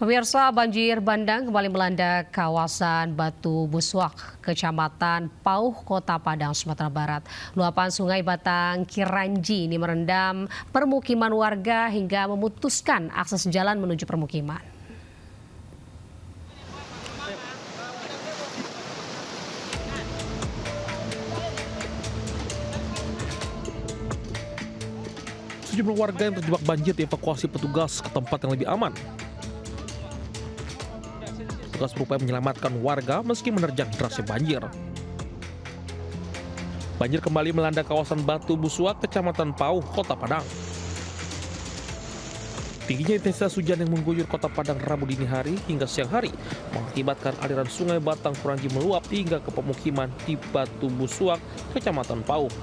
Pemirsa, banjir bandang kembali melanda kawasan Batu Buswak, Kecamatan Pauh, Kota Padang, Sumatera Barat. Luapan Sungai Batang Kiranji ini merendam permukiman warga hingga memutuskan akses jalan menuju permukiman. Sejumlah warga yang terjebak banjir dievakuasi petugas ke tempat yang lebih aman. Petugas berupaya menyelamatkan warga meski menerjang derasnya banjir. Banjir kembali melanda kawasan Batu Buswak, Kecamatan Pauh, Kota Padang. Tingginya intensitas hujan yang mengguyur Kota Padang Rabu dini hari hingga siang hari mengakibatkan aliran Sungai Batang Kiranji meluap hingga ke pemukiman di Batu Buswak, Kecamatan Pauh.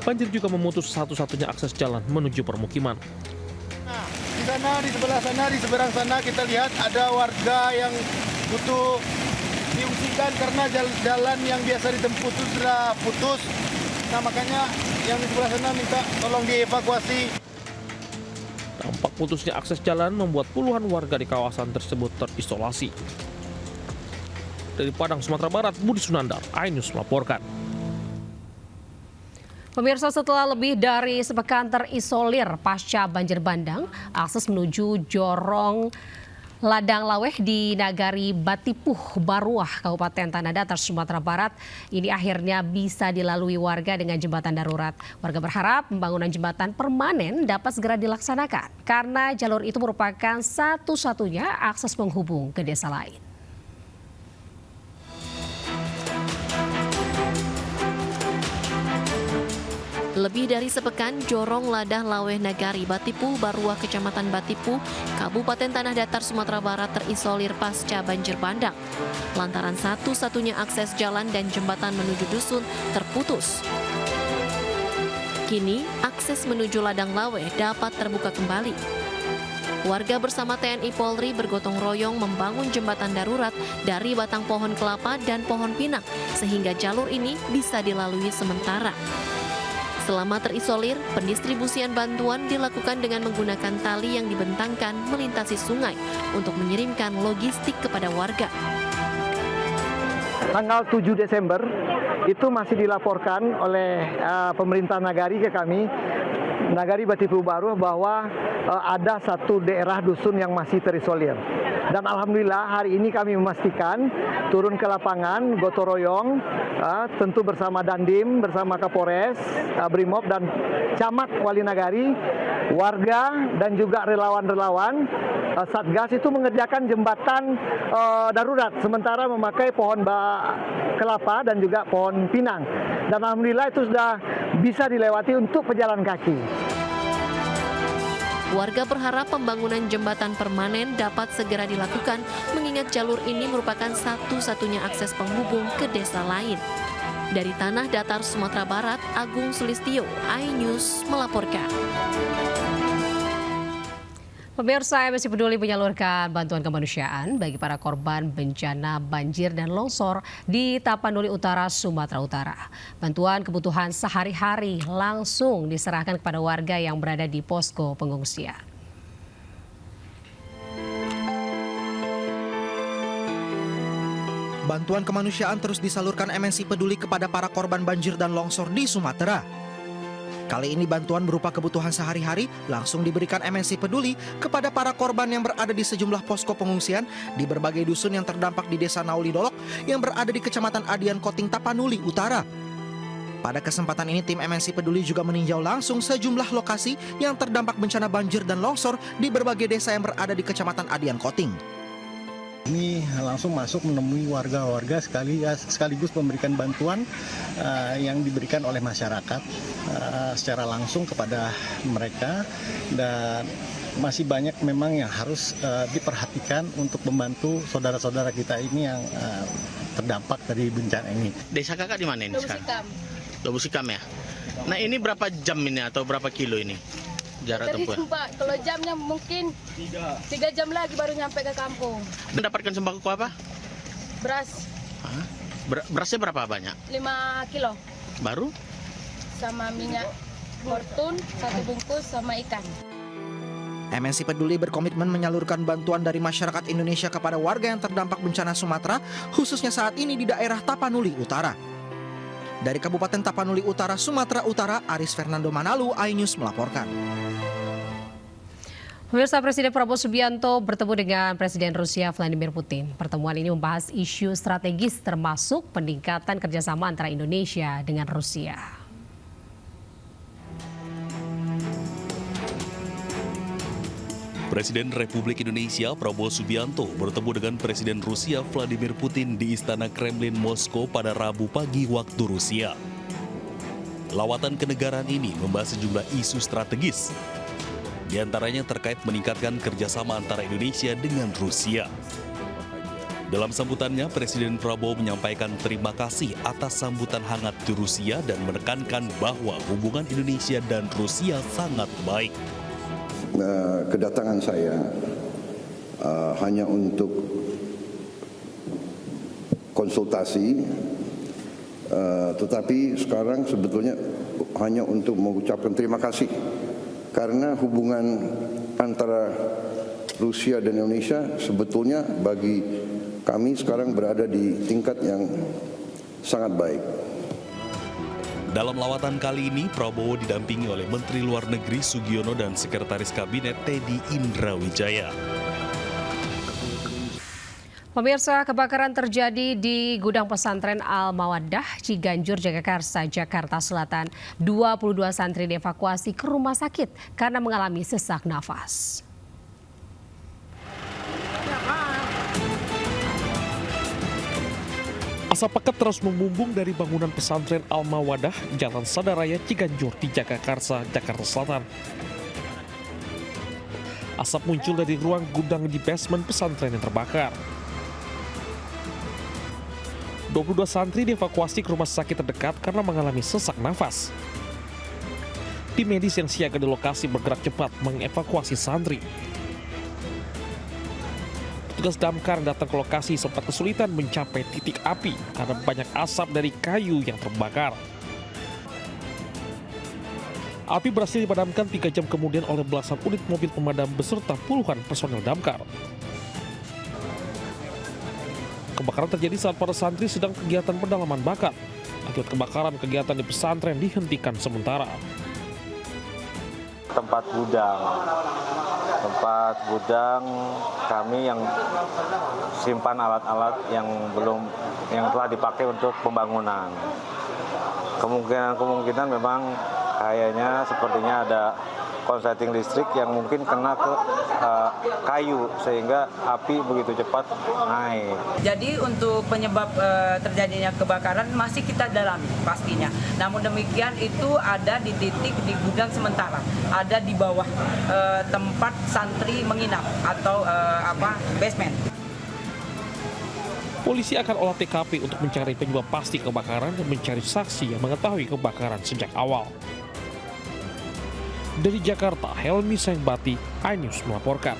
Banjir juga memutus satu-satunya akses jalan menuju permukiman. Di sana, di sebelah sana, di seberang sana kita lihat ada warga yang butuh diungsikan karena jalan yang biasa ditempuh itu sudah putus. Nah, makanya yang di sebelah sana minta tolong dievakuasi. Dampak putusnya akses jalan membuat puluhan warga di kawasan tersebut terisolasi. Dari Padang, Sumatera Barat, Budi Sunandar, iNews melaporkan. Pemirsa, setelah lebih dari sepekan terisolir pasca banjir bandang, akses menuju Jorong Ladang Laweh di Nagari Batipuh, Baruah, Kabupaten Tanah Datar, Sumatera Barat, ini akhirnya bisa dilalui warga dengan jembatan darurat. Warga berharap pembangunan jembatan permanen dapat segera dilaksanakan karena jalur itu merupakan satu-satunya akses penghubung ke desa lain. Lebih dari sepekan, Jorong Ladang Laweh Nagari Batipuh, Baruah, Kecamatan Batipuh, Kabupaten Tanah Datar, Sumatera Barat terisolir pasca banjir bandang. Lantaran satu-satunya akses jalan dan jembatan menuju dusun terputus. Kini, akses menuju Ladang Laweh dapat terbuka kembali. Warga bersama TNI Polri bergotong royong membangun jembatan darurat dari batang pohon kelapa dan pohon pinang, sehingga jalur ini bisa dilalui sementara. Selama terisolir, pendistribusian bantuan dilakukan dengan menggunakan tali yang dibentangkan melintasi sungai untuk mengirimkan logistik kepada warga. Tanggal 7 Desember itu masih dilaporkan oleh pemerintah Nagari ke kami, Nagari Batipuh Baruah, bahwa ada satu daerah dusun yang masih terisolir. Dan alhamdulillah hari ini kami memastikan turun ke lapangan, gotong royong, tentu bersama Dandim, bersama Kapolres, Brimob dan Camat Wali Nagari, warga dan juga relawan-relawan Satgas itu mengerjakan jembatan darurat sementara memakai pohon kelapa dan juga pohon pinang. Dan alhamdulillah itu sudah bisa dilewati untuk pejalan kaki. Warga berharap pembangunan jembatan permanen dapat segera dilakukan mengingat jalur ini merupakan satu-satunya akses penghubung ke desa lain. Dari Tanah Datar, Sumatera Barat, Agung Sulistyo, iNews melaporkan. Pemirsa, MNC Peduli menyalurkan bantuan kemanusiaan bagi para korban bencana banjir dan longsor di Tapanuli Utara, Sumatera Utara. Bantuan kebutuhan sehari-hari langsung diserahkan kepada warga yang berada di posko pengungsian. Bantuan kemanusiaan terus disalurkan MNC Peduli kepada para korban banjir dan longsor di Sumatera. Kali ini bantuan berupa kebutuhan sehari-hari langsung diberikan MNC Peduli kepada para korban yang berada di sejumlah posko pengungsian di berbagai dusun yang terdampak di Desa Nauli Dolok yang berada di Kecamatan Adian Koting, Tapanuli Utara. Pada kesempatan ini tim MNC Peduli juga meninjau langsung sejumlah lokasi yang terdampak bencana banjir dan longsor di berbagai desa yang berada di Kecamatan Adian Koting. Ini langsung masuk menemui warga-warga sekaligus memberikan bantuan yang diberikan oleh masyarakat secara langsung kepada mereka, dan masih banyak memang yang harus diperhatikan untuk membantu saudara-saudara kita ini yang terdampak dari bencana ini. Desa kakak di mana ini sekarang? Dobusikam ya. Nah, ini berapa jam ini atau berapa kilo ini jarak tempuh? Kalau jamnya mungkin 3 jam lagi baru nyampe ke kampung. Mendapatkan sembako apa? Beras. Berasnya berapa banyak? 5 kilo. Baru? Sama minyak fortun 1 bungkus sama ikan. MNC Peduli berkomitmen menyalurkan bantuan dari masyarakat Indonesia kepada warga yang terdampak bencana Sumatera, khususnya saat ini di daerah Tapanuli Utara. Dari Kabupaten Tapanuli Utara, Sumatera Utara, Aris Fernando Manalu, iNews melaporkan. Pemirsa, Presiden Prabowo Subianto bertemu dengan Presiden Rusia Vladimir Putin. Pertemuan ini membahas isu strategis termasuk peningkatan kerjasama antara Indonesia dengan Rusia. Presiden Republik Indonesia Prabowo Subianto bertemu dengan Presiden Rusia Vladimir Putin di Istana Kremlin Moskow pada Rabu pagi waktu Rusia. Lawatan kenegaraan ini membahas sejumlah isu strategis, di antaranya terkait meningkatkan kerjasama antara Indonesia dengan Rusia. Dalam sambutannya, Presiden Prabowo menyampaikan terima kasih atas sambutan hangat di Rusia dan menekankan bahwa hubungan Indonesia dan Rusia sangat baik. Kedatangan saya hanya untuk konsultasi, tetapi sekarang sebetulnya hanya untuk mengucapkan terima kasih karena hubungan antara Rusia dan Indonesia sebetulnya bagi kami sekarang berada di tingkat yang sangat baik. Dalam lawatan kali ini, Prabowo didampingi oleh Menteri Luar Negeri Sugiono dan Sekretaris Kabinet Teddy Indrawijaya. Pemirsa, kebakaran terjadi di gudang pesantren Al-Mawaddah, Ciganjur, Jagakarsa, Jakarta Selatan. 22 santri dievakuasi ke rumah sakit karena mengalami sesak nafas. Asap pekat terus membumbung dari bangunan pesantren Al-Mawaddah, Jalan Sadaraya, Ciganjur di Jagakarsa, Jakarta Selatan. Asap muncul dari ruang gudang di basement pesantren yang terbakar. 22 santri dievakuasi ke rumah sakit terdekat karena mengalami sesak nafas. Tim medis yang siaga di lokasi bergerak cepat mengevakuasi santri. Petugas damkar datang ke lokasi sempat kesulitan mencapai titik api karena banyak asap dari kayu yang terbakar. Api berhasil dipadamkan 3 jam kemudian oleh belasan unit mobil pemadam beserta puluhan personel damkar. Kebakaran terjadi saat para santri sedang kegiatan pendalaman bakat. Akibat kebakaran, kegiatan di pesantren dihentikan sementara. Tempat gudang kami yang simpan alat-alat yang telah dipakai untuk pembangunan. Kemungkinan memang kayaknya sepertinya ada konsleting listrik yang mungkin kena ke kayu sehingga api begitu cepat naik. Jadi untuk penyebab terjadinya kebakaran masih kita dalami pastinya. Namun demikian itu ada di titik di gudang sementara, ada di bawah tempat santri menginap atau basement. Polisi akan olah TKP untuk mencari penyebab pasti kebakaran dan mencari saksi yang mengetahui kebakaran sejak awal. Dari Jakarta, Helmi Sengbati, iNews melaporkan.